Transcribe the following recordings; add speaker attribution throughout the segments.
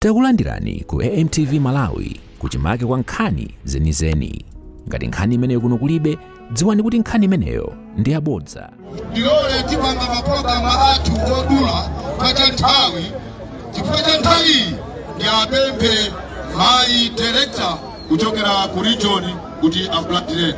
Speaker 1: Takulandirani ku AMTV Malawi kuchimake kwa nkhani zenizeni. Ngati nkhani imeneyo kuno kulibe, dziwani kuti nkhani imeneyo ndi yabodza.
Speaker 2: Ndilole tipanga mapulogalamu athu odula pacha nthawi, chifukwa cha nthawi ndi apemphe mayi director kuchokera ku region kuti akulandireni.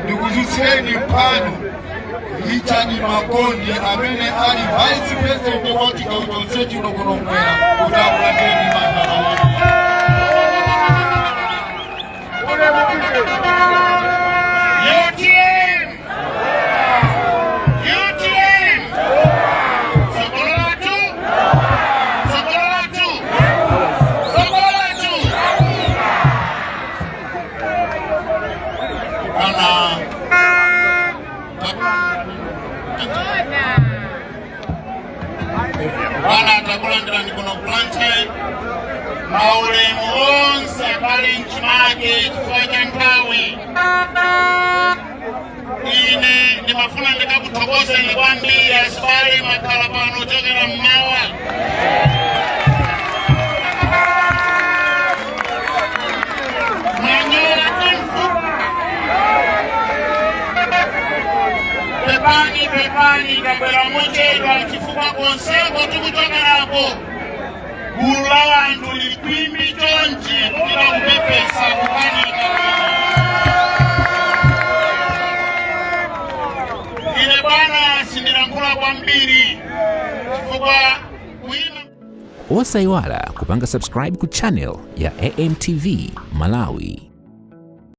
Speaker 2: Ndikuzuseni mpano Richard Makondi amene ali Vice President wa Chigawo unokunomwera utakulandeni mandala. Bana atakulandirani kuno plantain maulemu onse pali nchimake chifukwa cha nthawi. Ine ndimafuna ndikakuthokozeni kwambiri asibale makhala pano ochokera mmawa. Pepani kabwera mochedwa chifukwa konseko tikuchokerako gulu la wanthu likwimbi chonchi kupita kupepesa kukanika. Ine bwana sindilankhula kwambiri chifukwa kuina.
Speaker 1: Osayiwala kupanga subscribe ku channel ya AMTV Malawi.